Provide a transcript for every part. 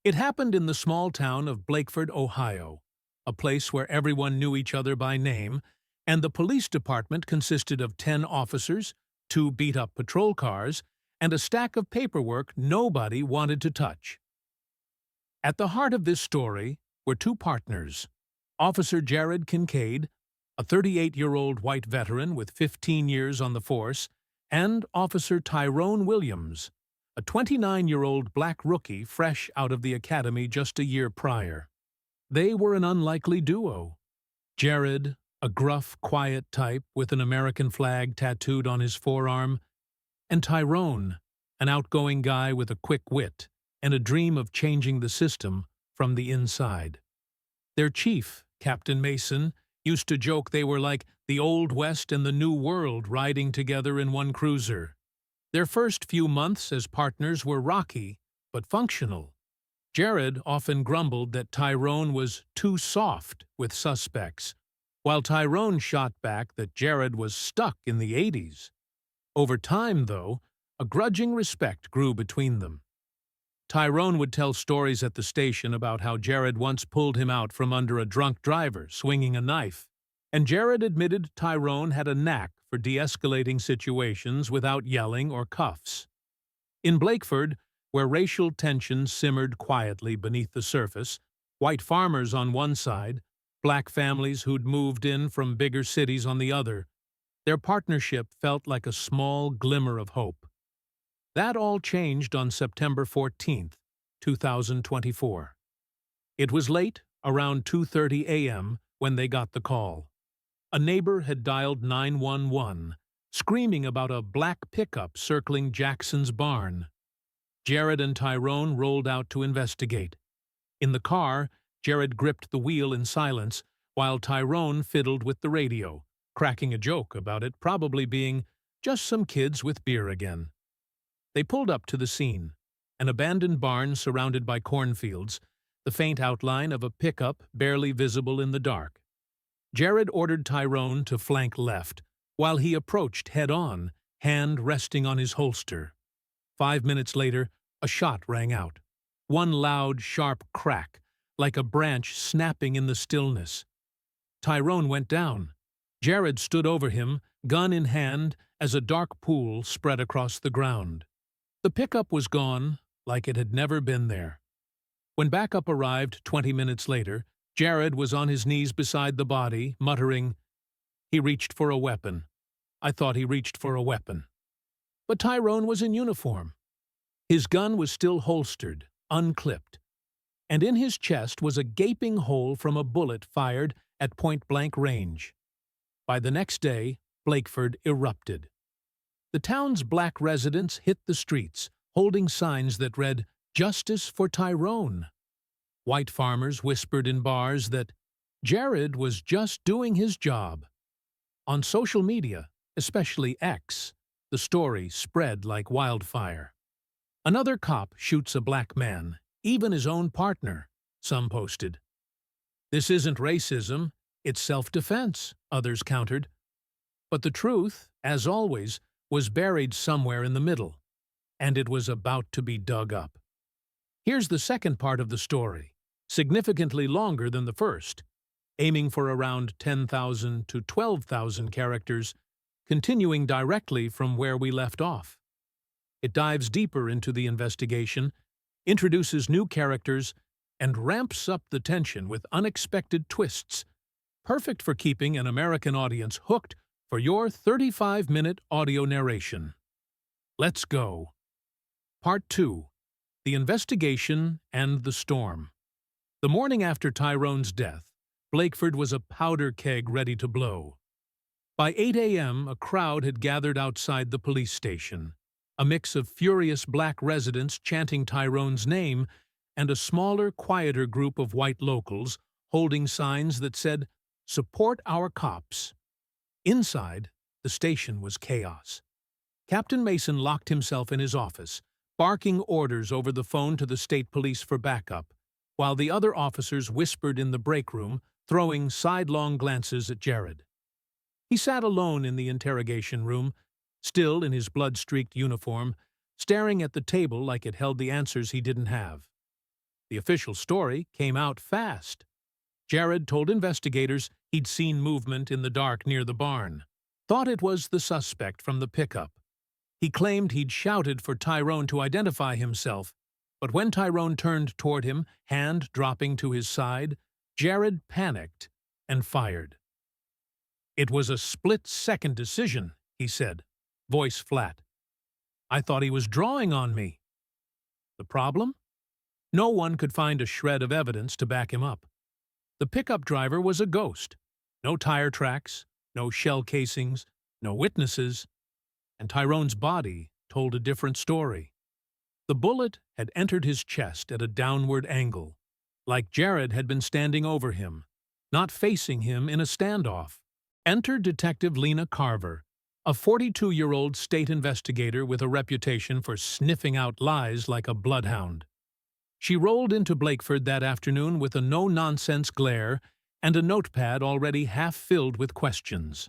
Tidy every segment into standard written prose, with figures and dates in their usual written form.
It happened in the small town of Blakeford, Ohio, a place where everyone knew each other by name, and the police department consisted of 10 officers, 2 beat-up patrol cars, and a stack of paperwork nobody wanted to touch. At the heart of this story were 2 partners, Officer Jared Kincaid, a 38-year-old white veteran with 15 years on the force, and Officer Tyrone Williams, a 29-year-old black rookie fresh out of the academy just a year prior. They were an unlikely duo. Jared, a gruff, quiet type with an American flag tattooed on his forearm, and Tyrone, an outgoing guy with a quick wit and a dream of changing the system from the inside. Their chief, Captain Mason, used to joke they were like the Old West and the New World riding together in one cruiser. Their first few months as partners were rocky, but functional. Jared often grumbled that Tyrone was too soft with suspects, while Tyrone shot back that Jared was stuck in the 80s. Over time, though, a grudging respect grew between them. Tyrone would tell stories at the station about how Jared once pulled him out from under a drunk driver swinging a knife, and Jared admitted Tyrone had a knack for de-escalating situations without yelling or cuffs. In Blakeford, where racial tensions simmered quietly beneath the surface, white farmers on one side, black families who'd moved in from bigger cities on the other, their partnership felt like a small glimmer of hope. That all changed on September 14, 2024. It was late, around 2:30 a.m., when they got the call. A neighbor had dialed 911, screaming about a black pickup circling Jackson's barn. Jared and Tyrone rolled out to investigate. In the car, Jared gripped the wheel in silence, while Tyrone fiddled with the radio, cracking a joke about it probably being just some kids with beer again. They pulled up to the scene, an abandoned barn surrounded by cornfields, the faint outline of a pickup barely visible in the dark. Jared ordered Tyrone to flank left, while he approached head-on, hand resting on his holster. 5 minutes later, a shot rang out. One loud, sharp crack, like a branch snapping in the stillness. Tyrone went down. Jared stood over him, gun in hand, as a dark pool spread across the ground. The pickup was gone, like it had never been there. When backup arrived 20 minutes later, Jared was on his knees beside the body, muttering, "He reached for a weapon. I thought he reached for a weapon." But Tyrone was in uniform. His gun was still holstered, unclipped, and in his chest was a gaping hole from a bullet fired at point-blank range. By the next day, Blakeford erupted. The town's black residents hit the streets, holding signs that read, "Justice for Tyrone." White farmers whispered in bars that Jared was just doing his job. On social media, especially X, the story spread like wildfire. "Another cop shoots a black man, even his own partner," some posted. "This isn't racism, it's self-defense," others countered. But the truth, as always, was buried somewhere in the middle, and it was about to be dug up. Here's the second part of the story, significantly longer than the first, aiming for around 10,000 to 12,000 characters, continuing directly from where we left off. It dives deeper into the investigation, introduces new characters, and ramps up the tension with unexpected twists, perfect for keeping an American audience hooked for your 35-minute audio narration. Let's go. Part 2. The Investigation and the Storm. The morning after Tyrone's death, Blakeford was a powder keg ready to blow. By 8 a.m., a crowd had gathered outside the police station, a mix of furious black residents chanting Tyrone's name and a smaller, quieter group of white locals holding signs that said, "Support our cops." Inside, the station was chaos. Captain Mason locked himself in his office, barking orders over the phone to the state police for backup, while the other officers whispered in the break room, throwing sidelong glances at Jared. He sat alone in the interrogation room, still in his blood-streaked uniform, staring at the table like it held the answers he didn't have. The official story came out fast. Jared told investigators he'd seen movement in the dark near the barn. Thought it was the suspect from the pickup. He claimed he'd shouted for Tyrone to identify himself, but when Tyrone turned toward him, hand dropping to his side, Jared panicked and fired. "It was a split-second decision," he said, voice flat. "I thought he was drawing on me." The problem? No one could find a shred of evidence to back him up. The pickup driver was a ghost. No tire tracks, no shell casings, no witnesses, and Tyrone's body told a different story. The bullet had entered his chest at a downward angle, like Jared had been standing over him, not facing him in a standoff. Enter Detective Lena Carver, a 42-year-old state investigator with a reputation for sniffing out lies like a bloodhound. She rolled into Blakeford that afternoon with a no-nonsense glare and a notepad already half-filled with questions.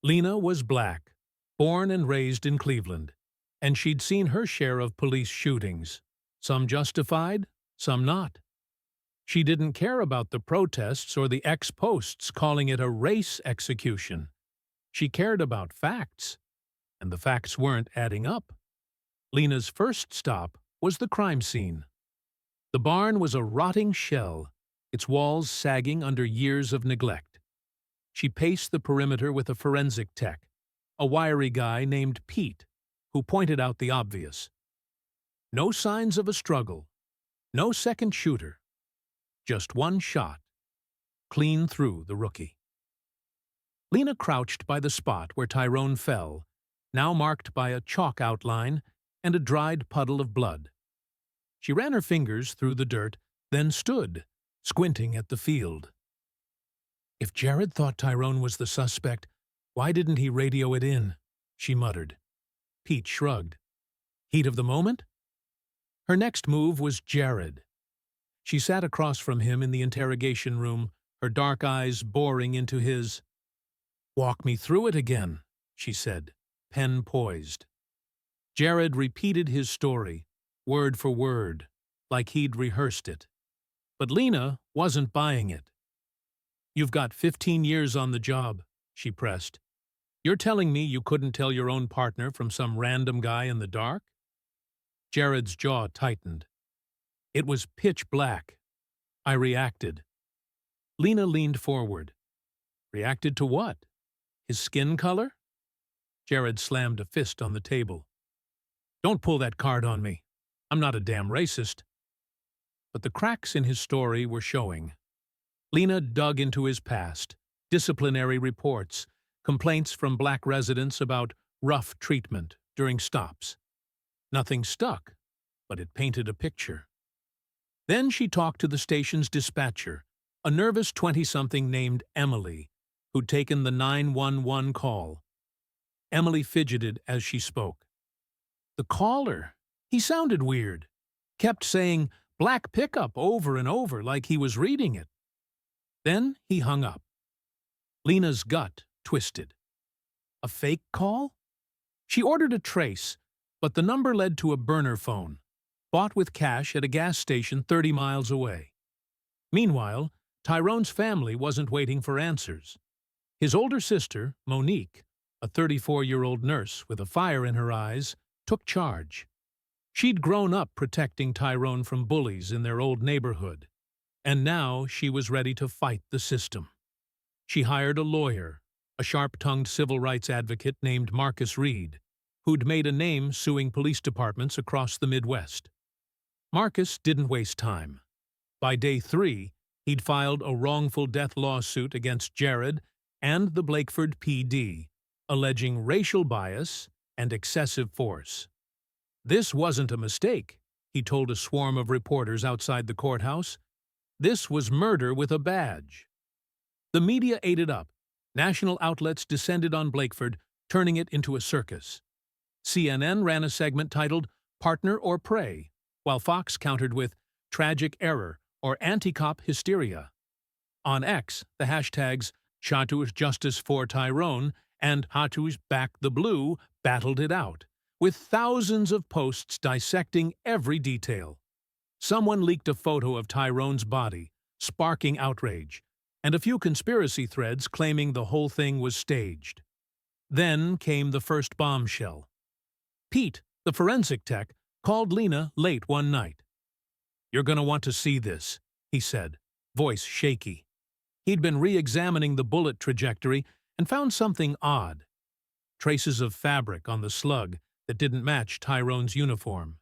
Lena was black, born and raised in Cleveland, and she'd seen her share of police shootings, some justified, some not. She didn't care about the protests or the ex-posts calling it a race execution. She cared about facts, and the facts weren't adding up. Lena's first stop was the crime scene. The barn was a rotting shell, its walls sagging under years of neglect. She paced the perimeter with a forensic tech, a wiry guy named Pete, who pointed out the obvious. No signs of a struggle, no second shooter, just one shot, clean through the rookie. Lena crouched by the spot where Tyrone fell, now marked by a chalk outline and a dried puddle of blood. She ran her fingers through the dirt, then stood, squinting at the field. "If Jared thought Tyrone was the suspect, why didn't he radio it in?" she muttered. Pete shrugged. Heat of the moment? Her next move was Jared. She sat across from him in the interrogation room, her dark eyes boring into his. "Walk me through it again," she said, pen poised. Jared repeated his story, word for word, like he'd rehearsed it. But Lena wasn't buying it. "You've got 15 years on the job," she pressed. "You're telling me you couldn't tell your own partner from some random guy in the dark?" Jared's jaw tightened. "It was pitch black. I reacted." Lena leaned forward. "Reacted to what? His skin color?" Jared slammed a fist on the table. "Don't pull that card on me. I'm not a damn racist." But the cracks in his story were showing. Lena dug into his past, disciplinary reports, complaints from black residents about rough treatment during stops. Nothing stuck, but it painted a picture. Then she talked to the station's dispatcher, a nervous 20-something named Emily, who'd taken the 911 call. Emily fidgeted as she spoke. "The caller, he sounded weird. Kept saying black pickup over and over like he was reading it." Then he hung up. Lena's gut twisted. A fake call? She ordered a trace, but the number led to a burner phone, bought with cash at a gas station 30 miles away. Meanwhile, Tyrone's family wasn't waiting for answers. His older sister, Monique, a 34-year-old nurse with a fire in her eyes, took charge. She'd grown up protecting Tyrone from bullies in their old neighborhood, and now she was ready to fight the system. She hired a lawyer, a sharp-tongued civil rights advocate named Marcus Reed, who'd made a name suing police departments across the Midwest. Marcus didn't waste time. By day 3, he'd filed a wrongful death lawsuit against Jared and the Blakeford PD, alleging racial bias and excessive force. This wasn't a mistake, he told a swarm of reporters outside the courthouse. This was murder with a badge. The media ate it up. National outlets descended on Blakeford, turning it into a circus. CNN ran a segment titled Partner or Prey, while Fox countered with Tragic Error or Anti-Cop Hysteria. On X, the hashtags Chatu's Justice for Tyrone and Chatu's Back the Blue battled it out, with thousands of posts dissecting every detail. Someone leaked a photo of Tyrone's body, sparking outrage, and a few conspiracy threads claiming the whole thing was staged. Then came the first bombshell. Pete, the forensic tech, called Lena late one night. "You're going to want to see this," he said, voice shaky. He'd been re-examining the bullet trajectory and found something odd. Traces of fabric on the slug that didn't match Tyrone's uniform.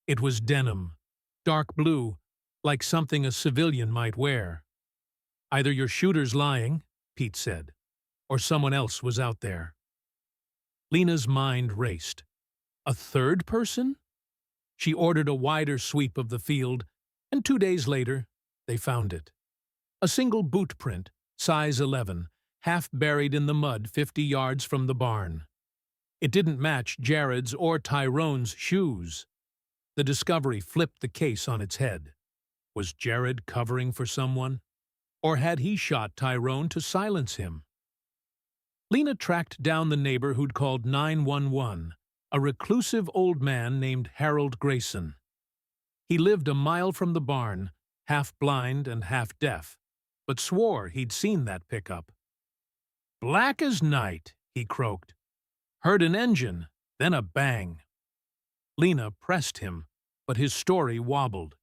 It was denim, dark blue, like something a civilian might wear. "Either your shooter's lying," Pete said, "or someone else was out there." Lena's mind raced. A third person? She ordered a wider sweep of the field, and 2 days later, they found it. A single boot print, size 11, half buried in the mud 50 yards from the barn. It didn't match Jared's or Tyrone's shoes. The discovery flipped the case on its head. Was Jared covering for someone? Or had he shot Tyrone to silence him? Lena tracked down the neighbor who'd called 911, a reclusive old man named Harold Grayson. He lived a mile from the barn, half blind and half deaf, but swore he'd seen that pickup. "Black as night," he croaked. "Heard an engine, then a bang." Lena pressed him, but his story wobbled.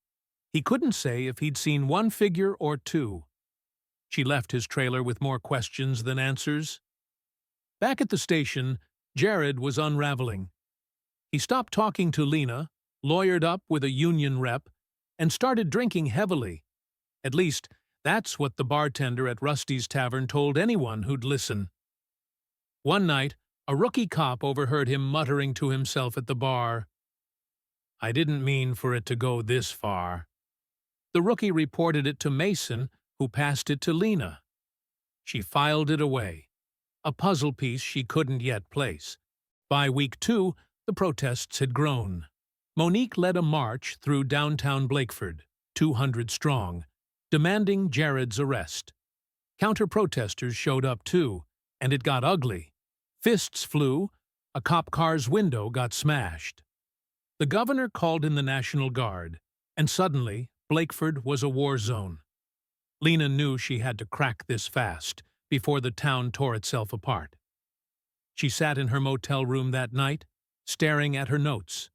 He couldn't say if he'd seen one figure or two. She left his trailer with more questions than answers. Back at the station, Jared was unraveling. He stopped talking to Lena, lawyered up with a union rep, and started drinking heavily. At least, that's what the bartender at Rusty's Tavern told anyone who'd listen. One night, a rookie cop overheard him muttering to himself at the bar, "I didn't mean for it to go this far." The rookie reported it to Mason, who passed it to Lena. She filed it away, a puzzle piece she couldn't yet place. By week 2, the protests had grown. Monique led a march through downtown Blakeford, 200 strong, demanding Jared's arrest. Counter-protesters showed up too, and it got ugly. Fists flew, a cop car's window got smashed. The governor called in the National Guard, and suddenly Blakeford was a war zone. Lena knew she had to crack this fast, before the town tore itself apart. She sat in her motel room that night, staring at her notes.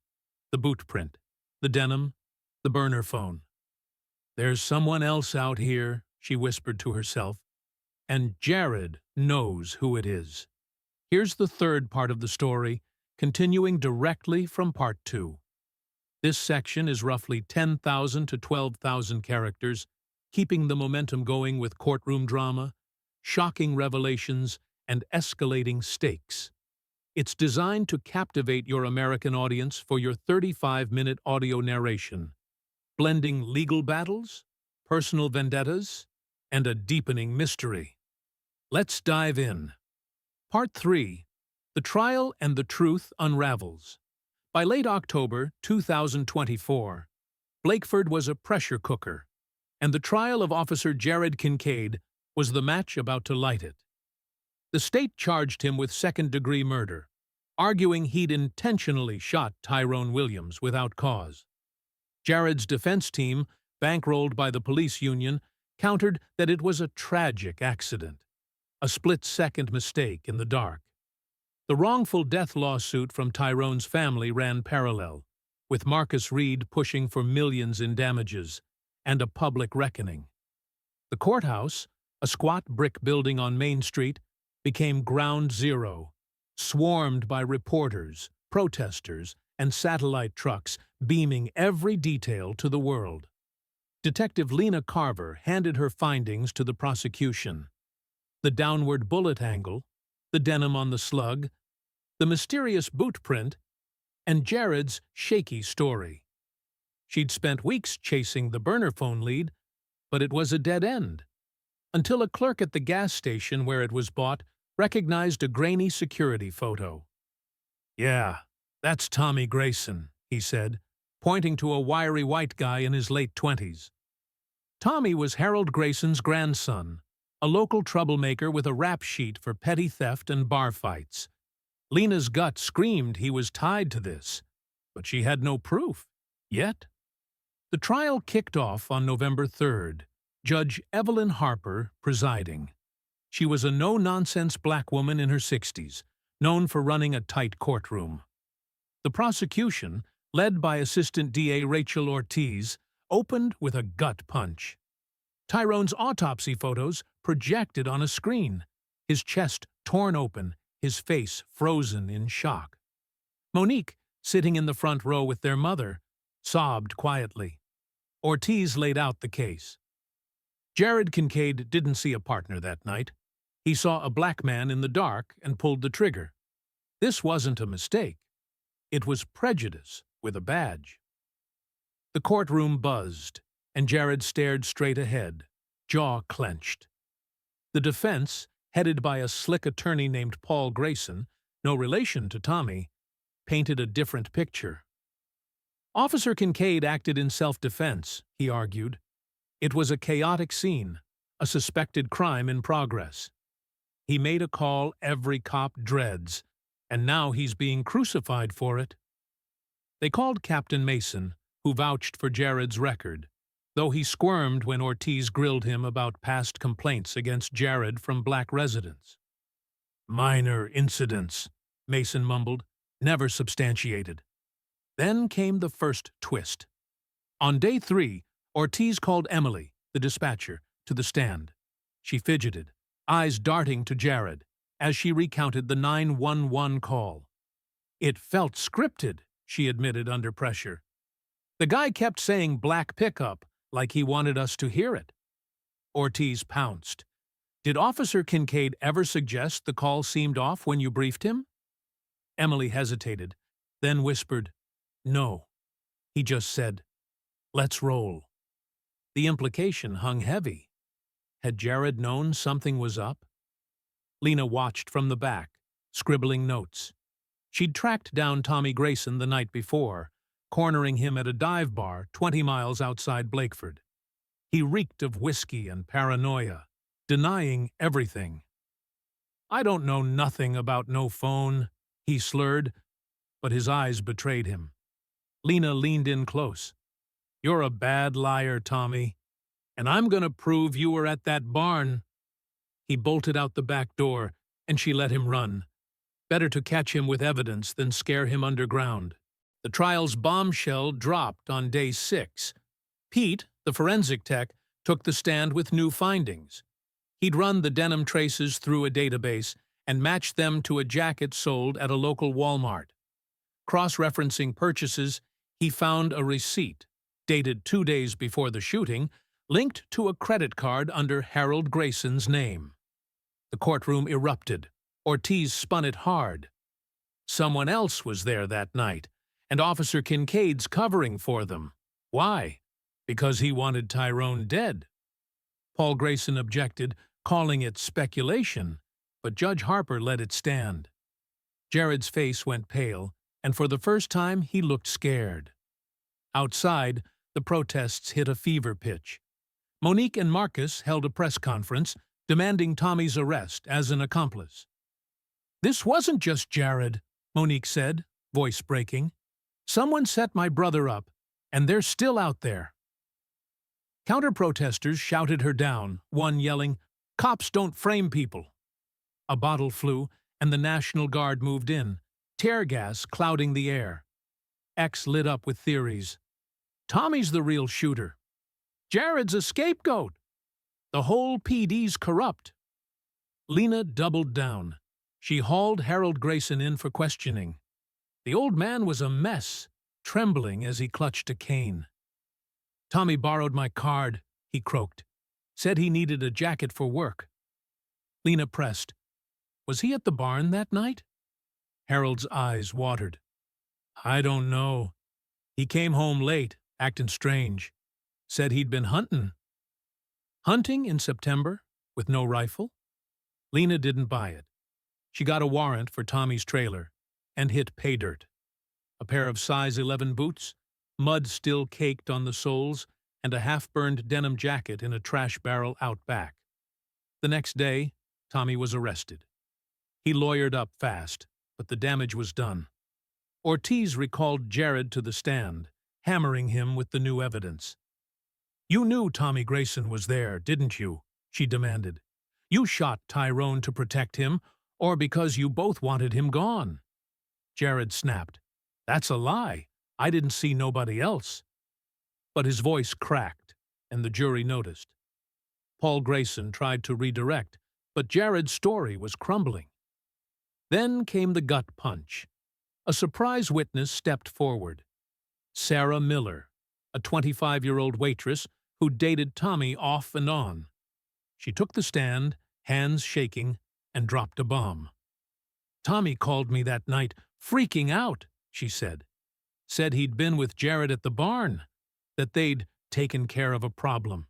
The boot print, the denim, the burner phone. "There's someone else out here," she whispered to herself, "and Jared knows who it is." Here's the third part of the story, continuing directly from part 2. This section is roughly 10,000 to 12,000 characters, keeping the momentum going with courtroom drama, shocking revelations, and escalating stakes. It's designed to captivate your American audience for your 35-minute audio narration, blending legal battles, personal vendettas, and a deepening mystery. Let's dive in. Part 3. The Trial and the Truth Unravels. By late October 2024, Blakeford was a pressure cooker, and the trial of Officer Jared Kincaid was the match about to light it. The state charged him with second-degree murder, arguing he'd intentionally shot Tyrone Williams without cause. Jared's defense team, bankrolled by the police union, countered that it was a tragic accident, a split-second mistake in the dark. The wrongful death lawsuit from Tyrone's family ran parallel, with Marcus Reed pushing for millions in damages and a public reckoning. The courthouse, a squat brick building on Main Street, became ground zero, swarmed by reporters, protesters, and satellite trucks beaming every detail to the world. Detective Lena Carver handed her findings to the prosecution. The downward bullet angle, the denim on the slug, the mysterious boot print, and Jared's shaky story. She'd spent weeks chasing the burner phone lead, but it was a dead end, until a clerk at the gas station where it was bought recognized a grainy security photo. "Yeah, that's Tommy Grayson," he said, pointing to a wiry white guy in his late 20s. Tommy was Harold Grayson's grandson, a local troublemaker with a rap sheet for petty theft and bar fights. Lena's gut screamed he was tied to this, but she had no proof, yet. The trial kicked off on November 3rd, Judge Evelyn Harper presiding. She was a no-nonsense black woman in her 60s, known for running a tight courtroom. The prosecution, led by Assistant DA Rachel Ortiz, opened with a gut punch. Tyrone's autopsy photos projected on a screen, his chest torn open, his face frozen in shock. Monique, sitting in the front row with their mother, sobbed quietly. Ortiz laid out the case. Jared Kincaid didn't see a partner that night. He saw a black man in the dark and pulled the trigger. This wasn't a mistake. It was prejudice with a badge. The courtroom buzzed, and Jared stared straight ahead, jaw clenched. The defense, headed by a slick attorney named Paul Grayson, no relation to Tommy, painted a different picture. Officer Kincaid acted in self-defense, he argued. It was a chaotic scene, a suspected crime in progress. He made a call every cop dreads, and now he's being crucified for it. They called Captain Mason, who vouched for Jared's record, though he squirmed when Ortiz grilled him about past complaints against Jared from black residents. "Minor incidents," Mason mumbled, never substantiated. Then came the first twist. On day 3, Ortiz called Emily, the dispatcher, to the stand. She fidgeted, eyes darting to Jared, as she recounted the 911 call. "It felt scripted," she admitted under pressure. "The guy kept saying black pickup, like he wanted us to hear it." Ortiz pounced. "Did Officer Kincaid ever suggest the call seemed off when you briefed him?" Emily hesitated, then whispered, "No." He just said, "Let's roll." The implication hung heavy. Had Jared known something was up? Lena watched from the back, scribbling notes. She'd tracked down Tommy Grayson the night before, cornering him at a dive bar 20 miles outside Blakeford. He reeked of whiskey and paranoia, denying everything. "I don't know nothing about no phone," he slurred, but his eyes betrayed him. Lena leaned in close. "You're a bad liar, Tommy, and I'm going to prove you were at that barn." He bolted out the back door, and she let him run. Better to catch him with evidence than scare him underground. The trial's bombshell dropped on day 6. Pete, the forensic tech, took the stand with new findings. He'd run the denim traces through a database and matched them to a jacket sold at a local Walmart. Cross-referencing purchases, he found a receipt, dated 2 days before the shooting, linked to a credit card under Harold Grayson's name. The courtroom erupted. Ortiz spun it hard. Someone else was there that night, and Officer Kincaid's covering for them. Why? Because he wanted Tyrone dead. Paul Grayson objected, calling it speculation, but Judge Harper let it stand. Jared's face went pale, and for the first time he looked scared. Outside, the protests hit a fever pitch. Monique and Marcus held a press conference, demanding Tommy's arrest as an accomplice. "This wasn't just Jared," Monique said, voice breaking. "Someone set my brother up, and they're still out there." Counter-protesters shouted her down, one yelling, "Cops don't frame people." A bottle flew, and the National Guard moved in, tear gas clouding the air. X lit up with theories. "Tommy's the real shooter. Jared's a scapegoat. The whole PD's corrupt." Lena doubled down. She hauled Harold Grayson in for questioning. The old man was a mess, trembling as he clutched a cane. "Tommy borrowed my card," he croaked. "Said he needed a jacket for work." Lena pressed. "Was he at the barn that night?" Harold's eyes watered. "I don't know. He came home late, acting strange. Said he'd been hunting." Hunting in September, with no rifle? Lena didn't buy it. She got a warrant for Tommy's trailer and hit pay dirt. A pair of size 11 boots, mud still caked on the soles, and a half-burned denim jacket in a trash barrel out back. The next day, Tommy was arrested. He lawyered up fast, but the damage was done. Ortiz recalled Jared to the stand, hammering him with the new evidence. "You knew Tommy Grayson was there, didn't you?" she demanded. "You shot Tyrone to protect him, or because you both wanted him gone?" Jared snapped. "That's a lie. I didn't see nobody else." But his voice cracked, and the jury noticed. Paul Grayson tried to redirect, but Jared's story was crumbling. Then came the gut punch. A surprise witness stepped forward. Sarah Miller, a 25-year-old waitress who dated Tommy off and on. She took the stand, hands shaking, and dropped a bomb. "Tommy called me that night, freaking out," she said. "Said he'd been with Jared at the barn, that they'd taken care of a problem.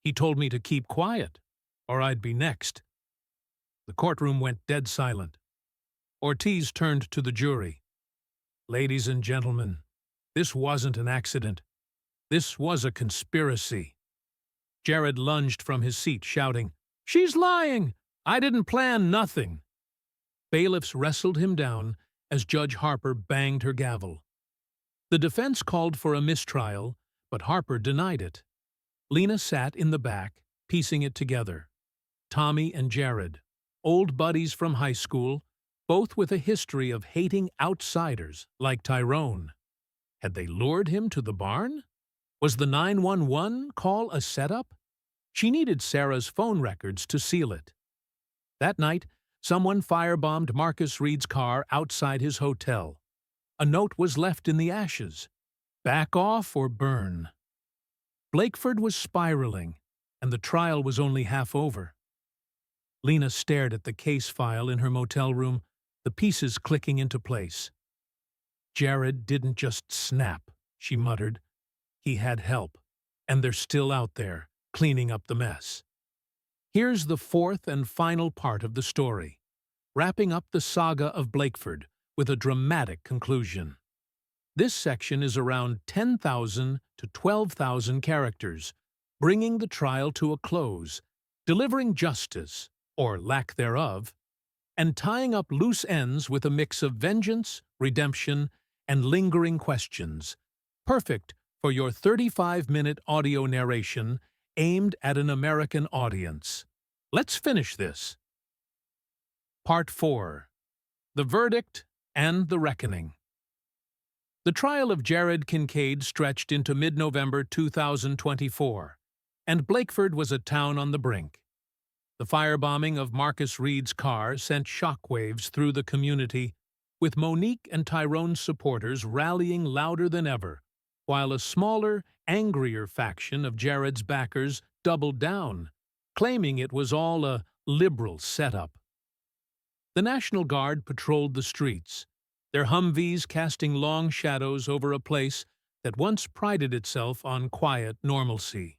He told me to keep quiet, or I'd be next." The courtroom went dead silent. Ortiz turned to the jury. "Ladies and gentlemen, this wasn't an accident. This was a conspiracy." Jared lunged from his seat, shouting, "She's lying! I didn't plan nothing." Bailiffs wrestled him down as Judge Harper banged her gavel. The defense called for a mistrial, but Harper denied it. Lena sat in the back, piecing it together. Tommy and Jared, old buddies from high school, both with a history of hating outsiders like Tyrone. Had they lured him to the barn? Was the 911 call a setup? She needed Sarah's phone records to seal it. That night, someone firebombed Marcus Reed's car outside his hotel. A note was left in the ashes. "Back off or burn." Blakeford was spiraling, and the trial was only half over. Lena stared at the case file in her motel room, the pieces clicking into place. "Jared didn't just snap," she muttered. "He had help, and they're still out there, cleaning up the mess." Here's the fourth and final part of the story, wrapping up the saga of Blakeford with a dramatic conclusion. This section is around 10,000 to 12,000 characters, bringing the trial to a close, delivering justice, or lack thereof, and tying up loose ends with a mix of vengeance, redemption, and lingering questions, perfect for your 35-minute audio narration aimed at an American audience. Let's finish this. Part 4. The Verdict and the Reckoning. The trial of Jared Kincaid stretched into mid-November 2024, and Blakeford was a town on the brink. The firebombing of Marcus Reed's car sent shockwaves through the community, with Monique and Tyrone's supporters rallying louder than ever, while a smaller, angrier faction of Jared's backers doubled down, claiming it was all a liberal setup. The National Guard patrolled the streets, their Humvees casting long shadows over a place that once prided itself on quiet normalcy.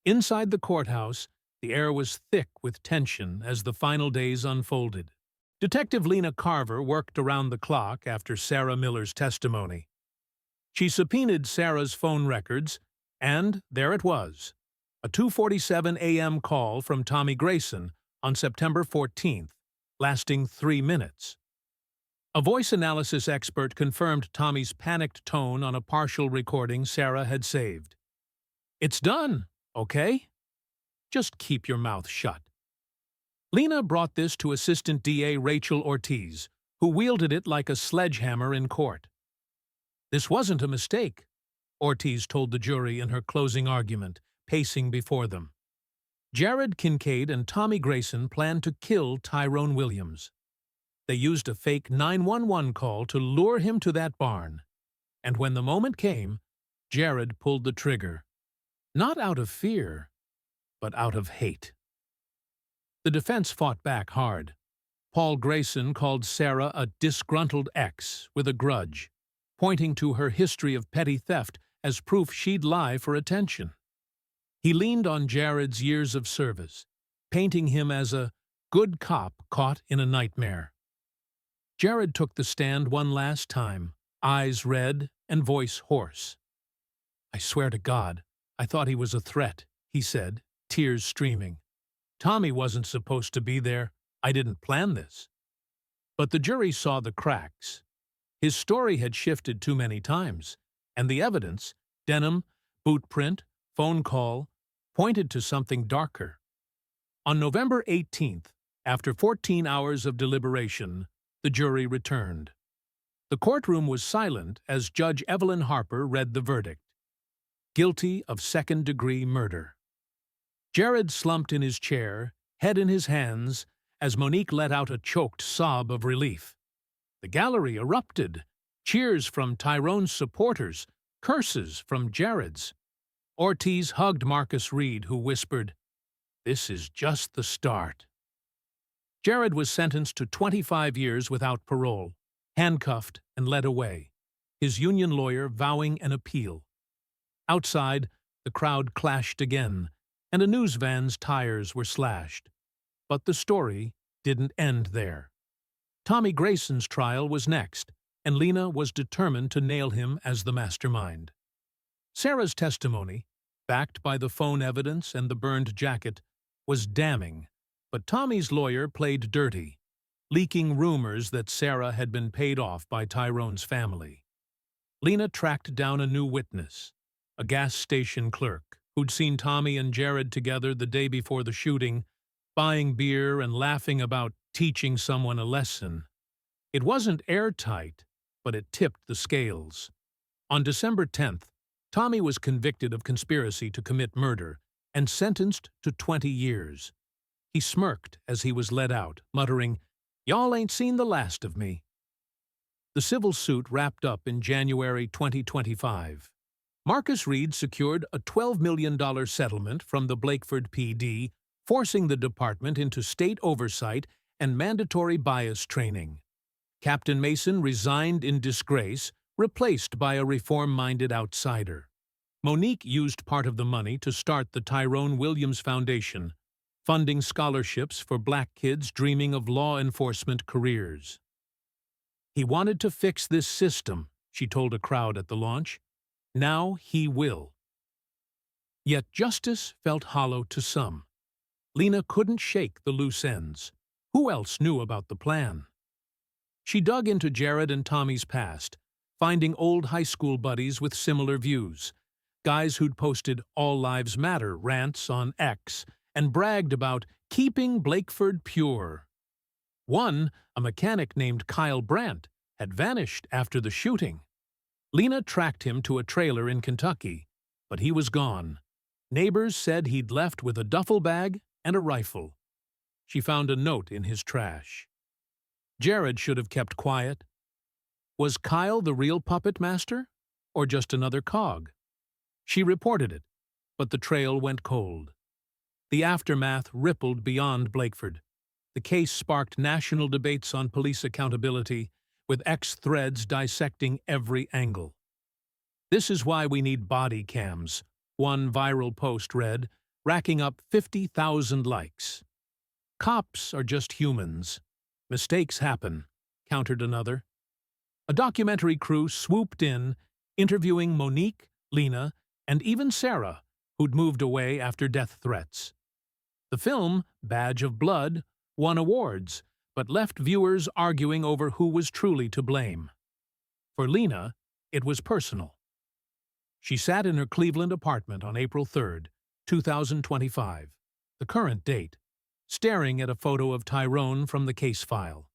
Inside the courthouse, the air was thick with tension as the final days unfolded. Detective Lena Carver worked around the clock after Sarah Miller's testimony. She subpoenaed Sarah's phone records, and there it was, a 2:47 a.m. call from Tommy Grayson on September 14th, lasting 3 minutes. A voice analysis expert confirmed Tommy's panicked tone on a partial recording Sarah had saved. "It's done, okay? Just keep your mouth shut." Lena brought this to Assistant DA Rachel Ortiz, who wielded it like a sledgehammer in court. "This wasn't a mistake," Ortiz told the jury in her closing argument, pacing before them. "Jared Kincaid and Tommy Grayson planned to kill Tyrone Williams. They used a fake 911 call to lure him to that barn. And when the moment came, Jared pulled the trigger. Not out of fear, but out of hate." The defense fought back hard. Paul Grayson called Sarah a disgruntled ex with a grudge, pointing to her history of petty theft as proof she'd lie for attention. He leaned on Jared's years of service, painting him as a good cop caught in a nightmare. Jared took the stand one last time, eyes red and voice hoarse. "I swear to God, I thought he was a threat," he said, tears streaming. "Tommy wasn't supposed to be there. I didn't plan this." But the jury saw the cracks. His story had shifted too many times, And the evidence, denim, boot print, phone call, pointed to something darker. On November 18th, after 14 hours of deliberation, the jury returned. The courtroom was silent as Judge Evelyn Harper read the verdict. Guilty of second-degree murder. Jared slumped in his chair, head in his hands, as Monique let out a choked sob of relief. The gallery erupted. Cheers from Tyrone's supporters, curses from Jared's. Ortiz hugged Marcus Reed, who whispered, "This is just the start." Jared was sentenced to 25 years without parole, handcuffed and led away, his union lawyer vowing an appeal. Outside, the crowd clashed again, and a news van's tires were slashed. But the story didn't end there. Tommy Grayson's trial was next, and Lena was determined to nail him as the mastermind. Sarah's testimony, backed by the phone evidence and the burned jacket, was damning, but Tommy's lawyer played dirty, leaking rumors that Sarah had been paid off by Tyrone's family. Lena tracked down a new witness, a gas station clerk, who'd seen Tommy and Jared together the day before the shooting, buying beer and laughing about teaching someone a lesson. It wasn't airtight, but it tipped the scales. On December 10th, Tommy was convicted of conspiracy to commit murder and sentenced to 20 years. He smirked as he was led out, muttering, "Y'all ain't seen the last of me." The civil suit wrapped up in January 2025. Marcus Reed secured a $12 million settlement from the Blakeford PD, forcing the department into state oversight and mandatory bias training. Captain Mason resigned in disgrace, replaced by a reform-minded outsider. Monique used part of the money to start the Tyrone Williams Foundation, funding scholarships for black kids dreaming of law enforcement careers. "He wanted to fix this system," she told a crowd at the launch. "Now he will." Yet justice felt hollow to some. Lena couldn't shake the loose ends. Who else knew about the plan? She dug into Jared and Tommy's past, finding old high school buddies with similar views, guys who'd posted All Lives Matter rants on X and bragged about keeping Blakeford pure. One, a mechanic named Kyle Brandt, had vanished after the shooting. Lena tracked him to a trailer in Kentucky, but he was gone. Neighbors said he'd left with a duffel bag and a rifle. She found a note in his trash. Jared should have kept quiet. Was Kyle the real puppet master, or just another cog? She reported it, but the trail went cold. The aftermath rippled beyond Blakeford. The case sparked national debates on police accountability, with X threads dissecting every angle. "This is why we need body cams," one viral post read, racking up 50,000 likes. "Cops are just humans. Mistakes happen," countered another. A documentary crew swooped in, interviewing Monique, Lena, and even Sarah, who'd moved away after death threats. The film, Badge of Blood, won awards, but left viewers arguing over who was truly to blame. For Lena, it was personal. She sat in her Cleveland apartment on April 3, 2025, the current date, staring at a photo of Tyrone from the case file.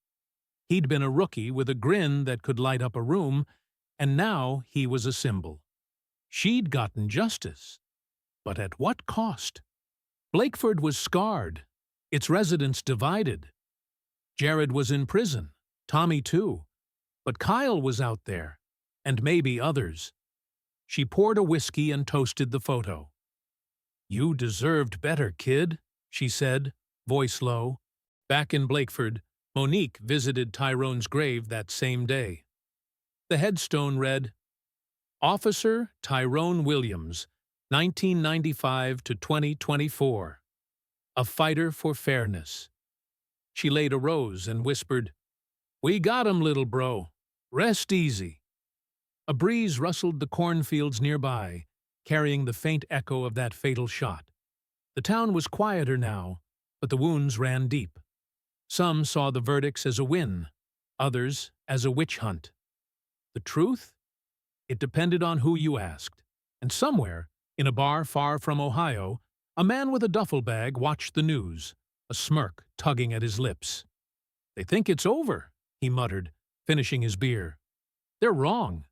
He'd been a rookie with a grin that could light up a room, and now he was a symbol. She'd gotten justice. But at what cost? Blakeford was scarred, its residents divided. Jared was in prison, Tommy too, but Kyle was out there, and maybe others. She poured a whiskey and toasted the photo. "You deserved better, kid," she said, voice low. Back in Blakeford, Monique visited Tyrone's grave that same day. The headstone read, "Officer Tyrone Williams, 1995 to 2024. A fighter for fairness." She laid a rose and whispered, "We got him, little bro. Rest easy." A breeze rustled the cornfields nearby, carrying the faint echo of that fatal shot. The town was quieter now, but the wounds ran deep. Some saw the verdicts as a win, others as a witch hunt. The truth? It depended on who you asked. And somewhere, in a bar far from Ohio, a man with a duffel bag watched the news, a smirk tugging at his lips. "They think it's over," he muttered, finishing his beer. "They're wrong.